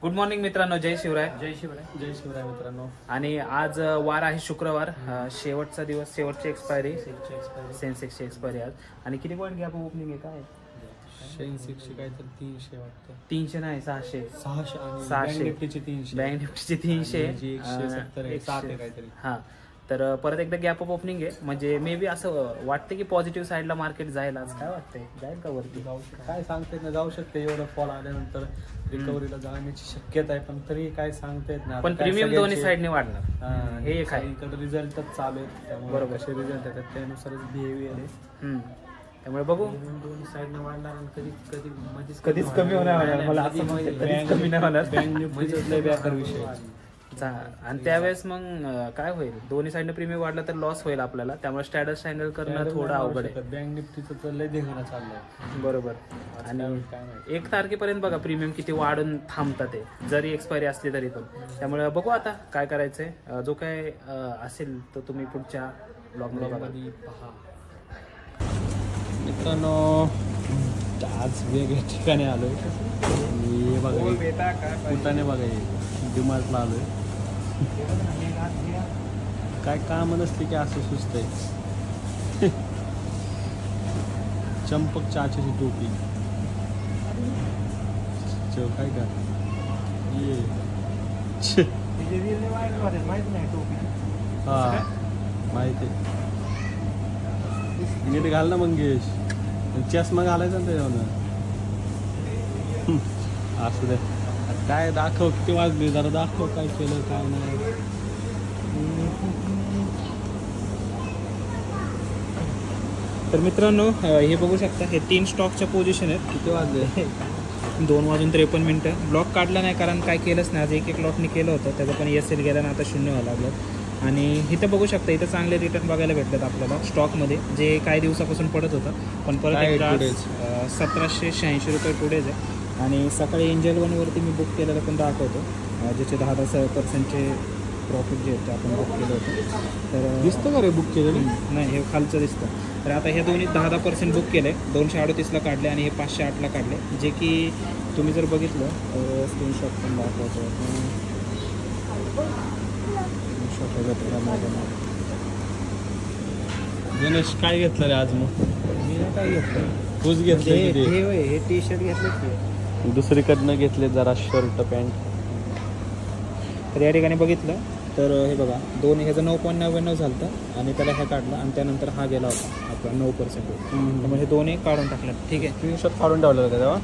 Good morning मित्रांनो, जय शिवराय. जय शिवराय. जय शिवराय मित्रांनो. आणि आज वार आहे शुक्रवार, शेवटचा दिवस, शेवटची एक्सपायरी, सेन्सेक्सची एक्सपायरी आज. आणि किती पॉईंट गॅप ओपनिंग आहे काय? सेन्सेक्सचे काय तर 300 वाटतं. 300 नाही 600. 600 बँक निफ्टीचे 300. बँक निफ्टीचे 300. 170 60 काहीतरी. हा, तर परत एकदा गॅप अप ओपनिंग आहे. म्हणजे मे बी असं वाटतं की पॉझिटिव्ह साईडला मार्केट जाईल आज. काय वाटतंय, जाईल का वरती? काय सांगता येत नाही, जाऊ शकते. एवढं फॉल आल्यानंतर रिकव्हरीला जाण्याची शक्यता आहे, पण तरी काय सांगता येत नाही. पण प्रीमियम दोन्ही साईडने वाढणार, हे एक आहे. इकडे रिझल्टच चालू आहेत, त्यामुळे बरोबर कसे रिझल्ट येतात त्यानुसारच बिहेवियर आहे. त्यामुळे बघू, दोन्ही साईडने वाढणार आणि कधीच कमी होणार. मला असं कधीच कमी नाही होणार. बँक निफ्टीचा व्यापार विषय. आणि त्यावेळेस मग काय होईल, दोन्ही साईडने प्रीमियम वाढला तर लॉस होईल आपल्याला. त्यामुळे स्टॅटस हँडल करणं थोडं अवघड आहे. बँक निफ्टीचं तर लय देखाना चाललंय. बरोबर. आणि 1 तारखेपर्यंत बघा प्रीमियम किती वाढून थांबतात ते, जरी एक्सपायरी असली तरी पण. त्यामुळे बघू आता काय करायचंय. जो काय असेल तो तुम्ही पुढच्या ब्लॉगमध्ये बघा. मित्रांनो, आज वेगळ्या ठिकाणी आलोय. हे बघा, कुटाने बघा, डिमार्टला आलोय. काय काम नसते की असं सुस्त आहे. चंपक चाच्याची टोपी काय का ये हा माहिती आहे. नीट घाल ना मंगेश, चष्मा घालायचा ना त्याच्यावर. असू दे, काय दाखव किती वाजले, जरा दाखव काय केलं काय नाही. तर मित्रांनो, हे बघू शकता, हे 3 स्टॉकच्या पोझिशन आहेत. किती वाजले? 2:53. ब्लॉक काढला नाही कारण काय केलंच नाही. आज एक लॉटने केलं होतं, त्याचं पण SL गेलं ना, आता 0 व्हायला लागलं. आणि इथं बघू शकता, इथं चांगले रिटर्न बघायला भेटतात आपल्याला स्टॉकमध्ये, जे काही दिवसापासून पडत होतं. पण परत एकदा 1786 रुपये पुढेच आहे. आणि सकाळी एंजल वनवरती मी बुक केलेलं पण दाखवतो, ज्याचे 10% प्रॉफिट जे आहेत ते आपण बुक केलं होतं. तर दिसतं का रे बुक केलेलं? नाही, हे खालचं दिसतं. तर आता हे दोन्ही 10% बुक केले. 238ला काढले आणि हे 508ला काढले, जे की तुम्ही जर बघितलं तर स्क्रीनशॉट पण दाखवतो. गणेश काय घेतलं रे आज? मग मी नाही काय घेतलं. तूच घेतलं? हे टी-शर्ट घेतले की दुसरीकडनं घेतले जरा शर्ट पॅन्ट. तर या ठिकाणी बघितलं तर हे बघा, ह्याचं 9.99 झालं आणि त्याला हे काढलं आणि त्यानंतर हा गेला होता आपला 9%. त्यामुळे हे दोन्ही काढून टाकलं. ठीक आहे, स्क्रीनशॉट काढून ठेवलं होतं तेव्हा.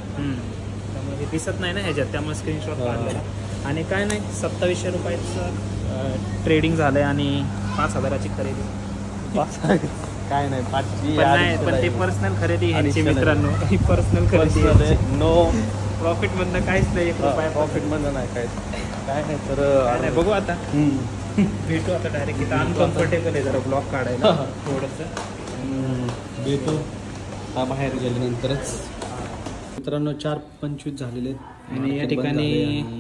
त्यामुळे हे दिसत नाही ना ह्याच्यात, त्यामुळे स्क्रीनशॉट काढलेला. आणि काय नाही, 2700 रुपयाचं ट्रेडिंग झालंय आणि 5000ची खरेदी. काय नाही, 5 पण ते पर्सनल खरेदी ह्यांची मित्रांनो. ही पर्सनल खरेदी, नो प्रॉफिट मधनं काहीच नाही. 1 रुपया प्रॉफिट मधनं नाही काय नाही. तर नाही, बघू आता, भेटू आता डायरेक्ट. इथं अनकम्फर्टेबल आहे जरा ब्लॉक काढायला थोडंसं. भेटू बाहेर गेल्यानंतरच. मित्रांनो, 4:25 झालेले आहेत. आणि या ठिकाणी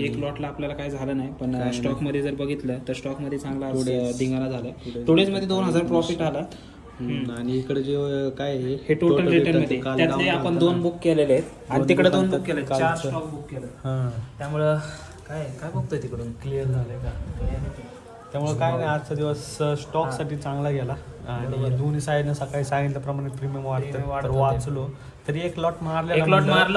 एक लॉटला आपल्याला काय झालं नाही, पण स्टॉकमध्ये जर बघितलं तर स्टॉकमध्ये चांगला धिंगाणा झाला. टुडेजमध्ये 2000 प्रॉफिट आला. आणि इकडे जे काय आहे हे टोटल रिटर्न मध्ये, त्यातले आपण 2 बुक केलेले आहेत आणि तिकडे 2 बुक केले, 4 स्टॉक बुक केलं. त्यामुळं काय बघतोय तिकडून क्लिअर झालंय का? त्यामुळे काय नाही, आजचा दिवस स्टॉकसाठी चांगला गेला. आणि दोन्ही साईडनं सकाळी सांगितल्याप्रमाणे प्रीमियम वाढतं वाचलो. तरी एक लॉट मारला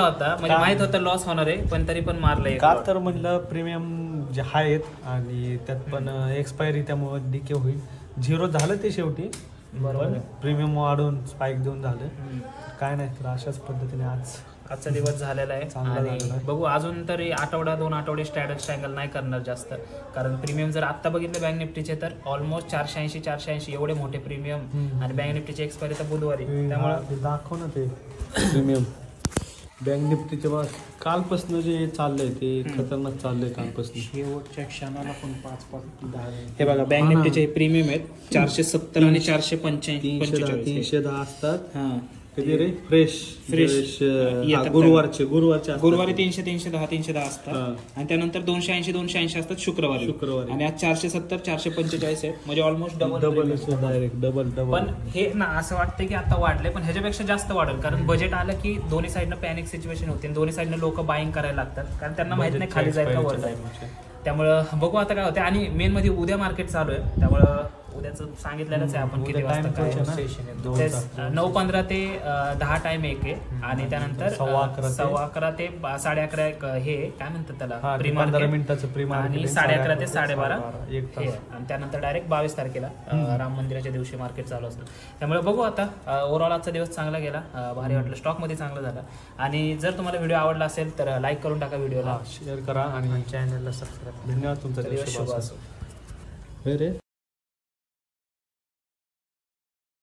होता, म्हणजे माहित होतं लॉस होणार आहे, पण तरी पण मारलं का तर म्हणलं प्रीमियम जे आहेत आणि त्यात पण एक्सपायरी, त्यामुळे डीके होईल. 0 झालं ते शेवटी. बरोबर, प्रीमियम वाढून स्पाइक देऊन झालं. काय नाही, तर अशाच पद्धतीने आजचा दिवस झालेला आहे. आणि बघू, अजून तरी 2 आठवडे स्टॅटस ट्रँगल नाही करणार जास्त, कारण प्रीमियम जर आत्ता बघितलं बँक निफ्टीचे तर ऑलमोस्ट 480 एवढे मोठे प्रीमियम. आणि बँक निफ्टीची एक्सपायरी तर बुधवारी, त्यामुळे दाखव ना ते प्रीमियम. बँक निफ्टीचे बस कालपासून जे चाललंय ते खतरनाक चाललंय. कालपासून शेवटच्या क्षणाला पण 5-10. हे बघा, बँक निफ्टीचे प्रीमियम आहेत 470 आणि 485, 310 असतात. कधी रे फ्रेश येतात गुरुवारचे गुरुवारी 300 310 310 असतात आणि त्यानंतर 280 280 असतात शुक्रवारी आणि आज 470 445 आहेत म्हणजे ऑलमोस्ट डबल पण हे ना असं वाटतं की आता वाढले पण ह्याच्यापेक्षा जास्त वाढेल कारण बजेट आलं की दोन्ही साईडनं पॅनिक सिच्युएशन होते दोन्ही साईडनं लोक बाईंग करायला लागतात कारण त्यांना माहित नाही खाली जाईल का वर जाईल त्यामुळं बघू आता काय होते आणि मेन मध्ये उद्या मार्केट चालू आहे त्यामुळं उद्याचं सांगितलेलंच आहे आपण किती वाजता काय 9:15 ते 10 टाइम एक आहे आणि त्यानंतर 11:15 ते 11:30 एक हे काय म्हणतात त्याला प्री मार्केट आणि 11:30 ते 12:30 आणि त्यानंतर डायरेक्ट 22 तारखेला राम मंदिराच्या दिवशी मार्केट चालू असतं त्यामुळे बघू आता ओव्हरऑल आजचा दिवस चांगला गेला भारी वाटलं स्टॉक मध्ये चांगलं झालं आणि जर तुम्हाला व्हिडिओ आवडला असेल तर लाईक करून टाका व्हिडिओला शेअर करा आणि चॅनलला सबस्क्राईब धन्यवाद तुमचा दिवस शुभ असो.